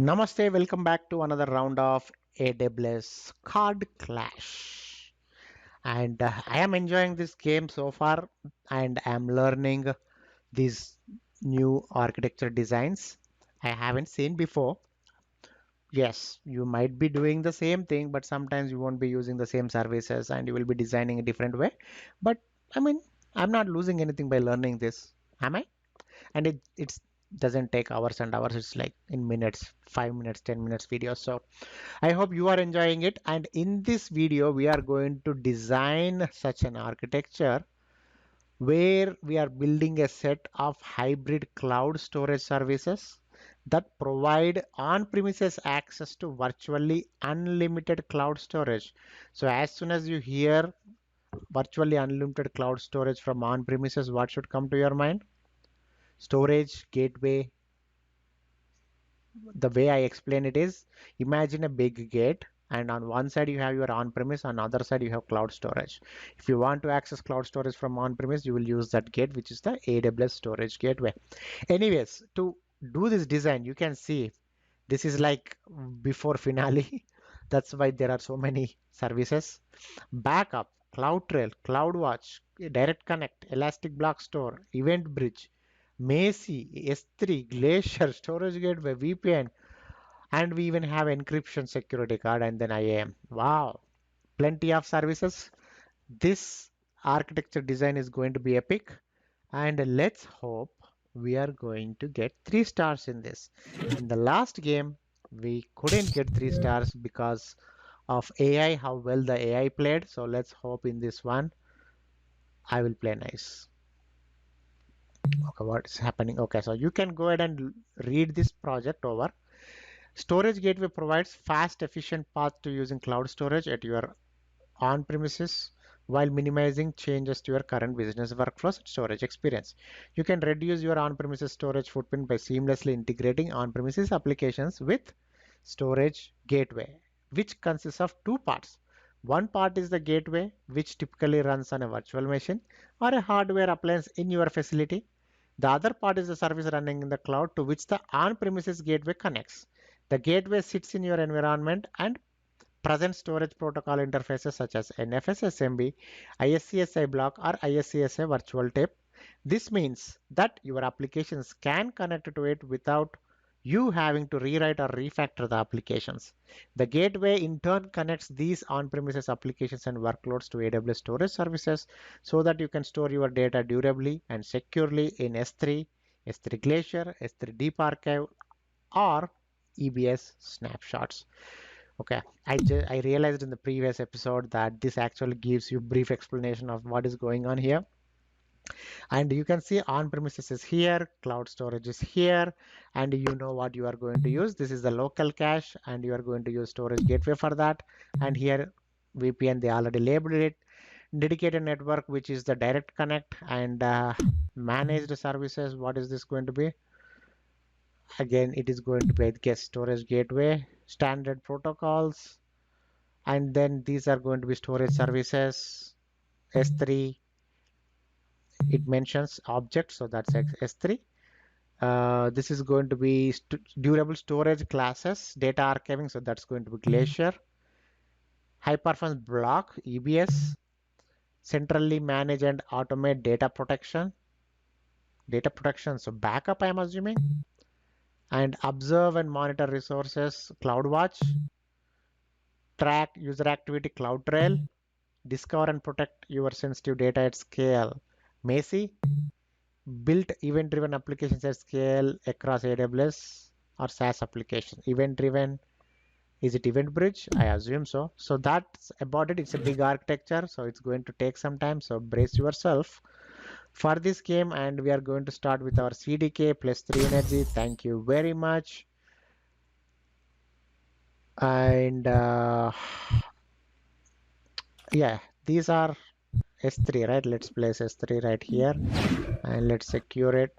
Namaste, welcome back to another round of AWS Card Clash. And I am enjoying this game so far, and I am learning these new architecture designs I haven't seen before. Yes, you might be doing the same thing, but sometimes you won't be using the same services and you will be designing a different way. But I mean, I'm not losing anything by learning this, am I? And it doesn't take hours and hours. It's like in minutes, 5 minutes, 10 minutes videos. So I hope you are enjoying it. And in this video we are going to design such an architecture where we are building a set of hybrid cloud storage services that provide on-premises access to virtually unlimited cloud storage. So as soon as you hear virtually unlimited cloud storage from on-premises, what should come to your mind? Storage, gateway. The way I explain it is, imagine a big gate, and on one side you have your on-premise, on the other side you have cloud storage. If you want to access cloud storage from on-premise, you will use that gate, which is the AWS storage gateway. Anyways, to do this design, you can see this is like before finale. That's why there are so many services. Backup, CloudTrail, CloudWatch, Direct Connect, Elastic Block Store, Event Bridge, Macy, S3, Glacier, Storage Gateway, VPN, and we even have encryption security card and then IAM. Wow, plenty of services. This architecture design is going to be epic, and let's hope we are going to get 3 stars in this. In the last game, we couldn't get 3 stars because of AI, how well the AI played. So let's hope in this one I will play nice. Okay, what is happening? Okay, so you can go ahead and read this project over. Storage Gateway provides fast, efficient path to using cloud storage at your on-premises while minimizing changes to your current business workflows and storage experience. You can reduce your on-premises storage footprint by seamlessly integrating on-premises applications with Storage Gateway, which consists of 2 parts. One part is the gateway, which typically runs on a virtual machine or a hardware appliance in your facility. The other part is the service running in the cloud to which the on-premises gateway connects. The gateway sits in your environment and present storage protocol interfaces such as NFS SMB, ISCSI block, or ISCSI virtual tape. This means that your applications can connect to it without you having to rewrite or refactor the applications. The gateway in turn connects these on-premises applications and workloads to AWS storage services so that you can store your data durably and securely in S3, S3 Glacier, S3 Deep Archive, or EBS snapshots. Okay, I realized in the previous episode that this actually gives you brief explanation of what is going on here. And you can see on-premises is here, cloud storage is here, and you know what you are going to use. This is the local cache, and you are going to use storage gateway for that. And here VPN, they already labeled it. Dedicated network, which is the direct connect, and managed services. What is this going to be? Again, it is going to be, I guess, storage gateway, standard protocols, and then these are going to be storage services. S3, it mentions objects, so that's S3. This is going to be durable storage classes, data archiving, so that's going to be Glacier. High performance block, EBS. Centrally manage and automate data protection. So backup, I'm assuming. And observe and monitor resources, CloudWatch. Track user activity, CloudTrail. Discover and protect your sensitive data at scale, Macy. Built event-driven applications at scale across AWS or SaaS applications. Event-driven, is it Event Bridge? I assume so. So that's about it. It's a big architecture, so it's going to take some time. So brace yourself for this game, and we are going to start with our CDK plus 3 energy. Thank you very much. And yeah, these are S3, right? Let's place S3 right here and let's secure it.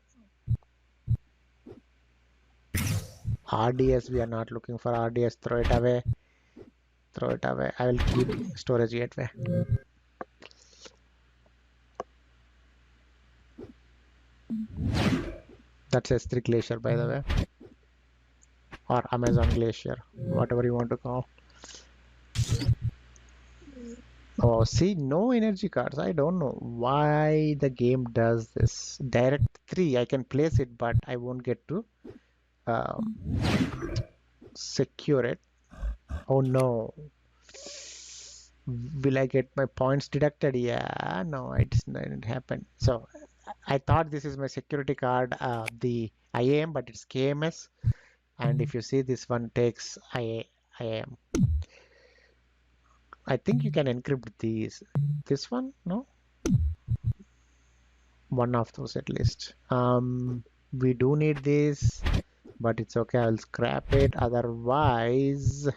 RDS, we are not looking for RDS. Throw it away. Throw it away. I will keep storage gateway. That's S3 Glacier, by the way. or Amazon Glacier, whatever you want to call. Oh, see, no energy cards. I don't know why the game does this. Direct 3, I can place it, but I won't get to um, secure it. Oh no. Will I get my points deducted? Yeah, no, it didn't happen. So I thought this is my security card, the IAM, but it's KMS. And if you see, this one takes IAM. I think you can encrypt these. This one, no? One of those at least. We do need this, but it's okay. I'll scrap it. Otherwise,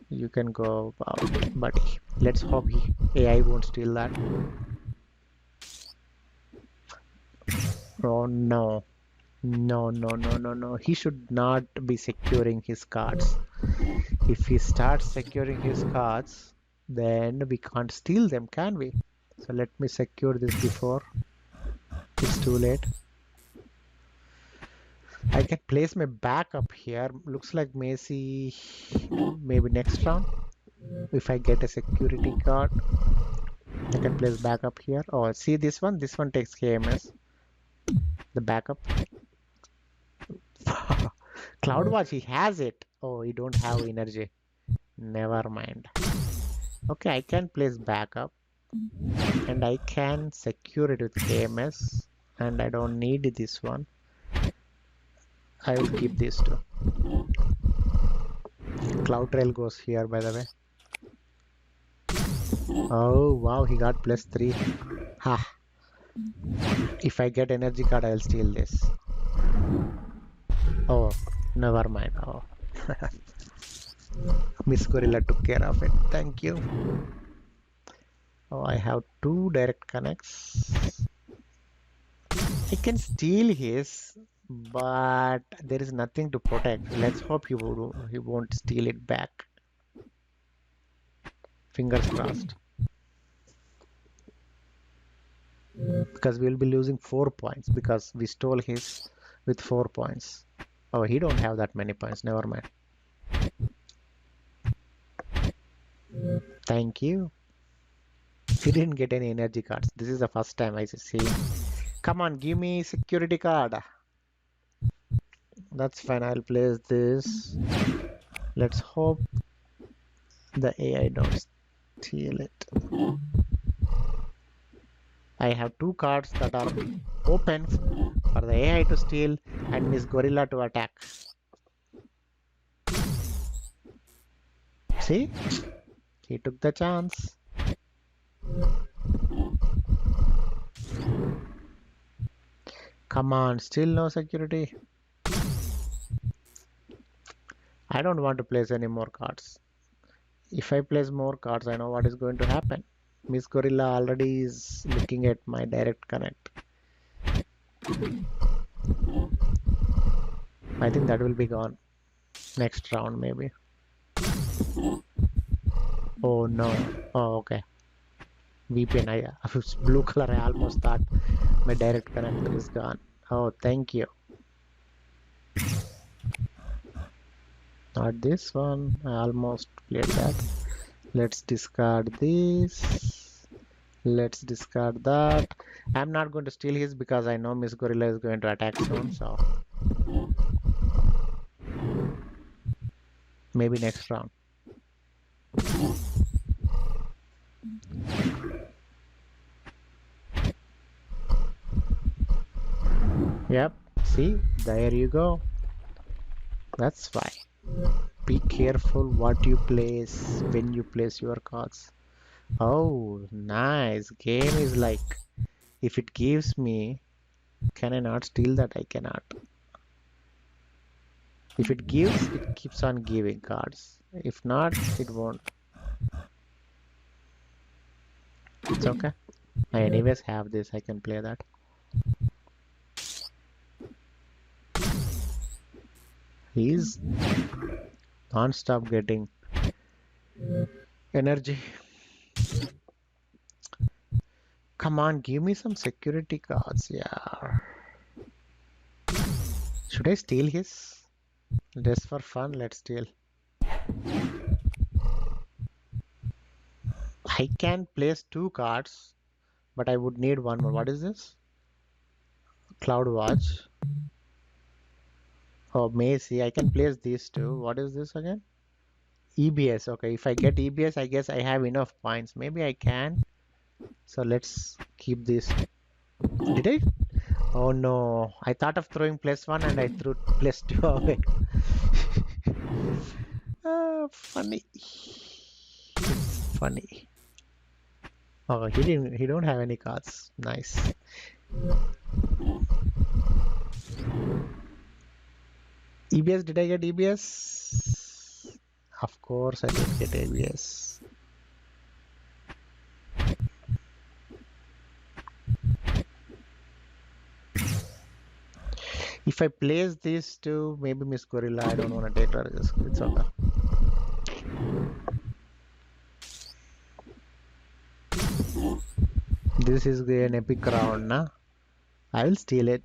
you can go out. But let's hope AI won't steal that. Oh no. No, no, no, no, no. He should not be securing his cards. If he starts securing his cards, then we can't steal them, can we? So let me secure this before it's too late. I can place my backup here. Looks like Macy, maybe next round. If I get a security card, I can place backup here. Oh, see this one? This one takes KMS. The backup. CloudWatch, he has it. Oh, he don't have energy. Never mind. Okay, I can place backup. And I can secure it with KMS. And I don't need this one. I will keep these two. CloudTrail goes here, by the way. Oh, wow, he got +3. Ha! If I get energy card, I'll steal this. Oh, never mind. Oh. Miss Gorilla took care of it. Thank you. Oh, I have 2 direct connects. I can steal his, but there is nothing to protect. Let's hope he won't steal it back. Fingers crossed. Because we'll be losing 4 points because we stole his with 4 points. Oh, he don't have that many points. Never mind. Thank you. He didn't get any energy cards. This is the first time I see him. Come on, give me security card. That's fine. I'll place this. Let's hope the AI don't steal it. I have 2 cards that are open for the AI to steal and Miss Gorilla to attack. See? He took the chance. Come on, still no security. I don't want to place any more cards. If I place more cards, I know what is going to happen. Miss Gorilla already is looking at my direct connect. I think that will be gone. Next round, maybe. Oh no. Oh, okay. VPN, blue color, I almost thought my direct connector is gone. Oh, thank you. Not this one. I almost played that. Let's discard this. Let's discard that. I'm not going to steal his because I know Miss Gorilla is going to attack soon, so maybe next round. Yep, see, there you go. That's why. Be careful what you place when you place your cards. Oh, nice. Game is like, if it gives me, can I not steal that? I cannot. If it gives, it keeps on giving cards. If not, it won't. It's okay. I anyways have this. I can play that. He's non-stop getting energy. Come on, give me some security cards, yeah. Should I steal his? Just for fun, let's steal. I can place 2 cards, but I would need one more. What is this? CloudWatch. Oh, Macy. I can place these two. What is this again? EBS. Okay, if I get EBS, I guess I have enough points. Maybe I can. So let's keep this. Did I? Oh no. I thought of throwing +1 and I threw +2 away. Funny. It's funny. Oh, he don't have any cards. Nice. EBS, did I get EBS? Of course I did get EBS. If I place these two, maybe Miss Gorilla, I don't want to take her risk. It's okay. This is an epic round, nah? I will steal it.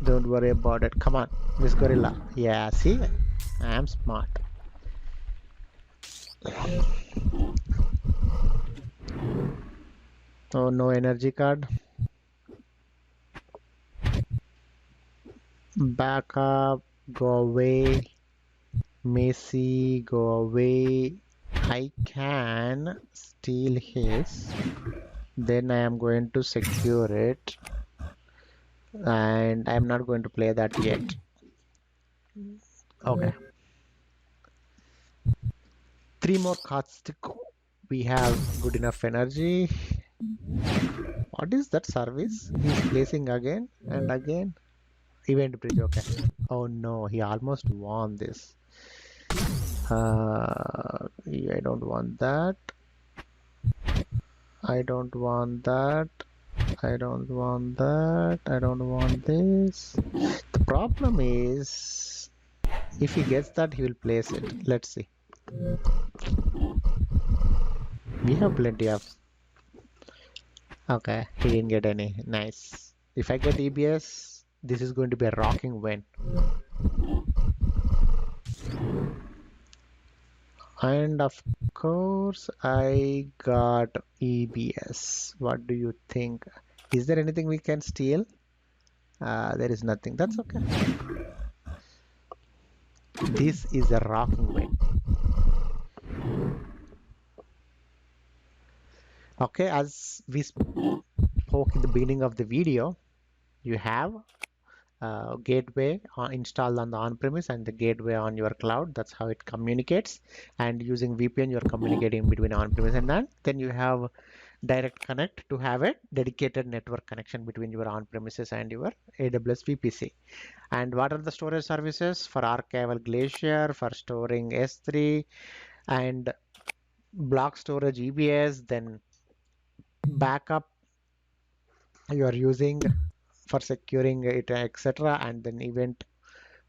Don't worry about it. Come on, Miss Gorilla. Yeah, see? I am smart. Oh, no energy card. Back up. Go away. Messi, go away. I can steal his. Then I am going to secure it. And I am not going to play that yet. Okay. 3 more cards to go. We have good enough energy. What is that service? He's placing again and again. Event bridge, okay. Oh no, he almost won this. I don't want that. I don't want that. I don't want that. I don't want this. The problem is, if he gets that, he will place it. Let's see. We have plenty of. Okay, he didn't get any. Nice. If I get EBS, this is going to be a rocking win. And of course, I got EBS. What do you think? Is there anything we can steal? There is nothing. That's okay. This is a rocking win. Okay, as we spoke in the beginning of the video, you have gateway installed on the on-premise and the gateway on your cloud. That's how it communicates. And using VPN, you're communicating between on-premise and that. Then you have direct connect to have a dedicated network connection between your on-premises and your AWS VPC. And what are the storage services? For archival Glacier, for storing S3, and block storage EBS, then backup you are using for securing it, etc. And then event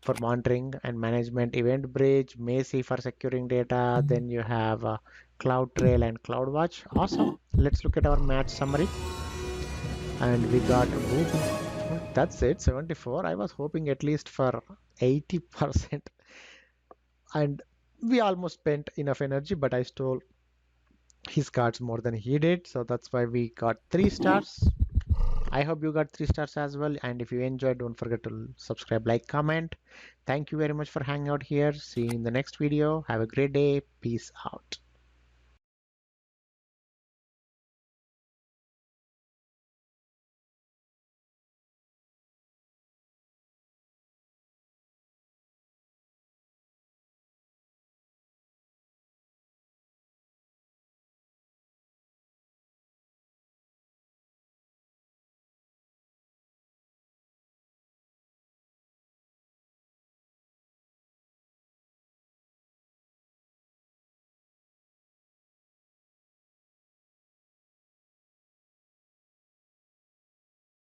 for monitoring and management, event bridge, Macy for securing data. Then you have CloudTrail and CloudWatch. Awesome. Let's look at our match summary. And we got, that's it, 74. I was hoping at least for 80%. And we almost spent enough energy, but I stole his cards more than he did. So that's why we got 3 stars. I hope you got 3 stars as well. And if you enjoyed, don't forget to subscribe, like, comment. Thank you very much for hanging out here. See you in the next video. Have a great day. Peace out.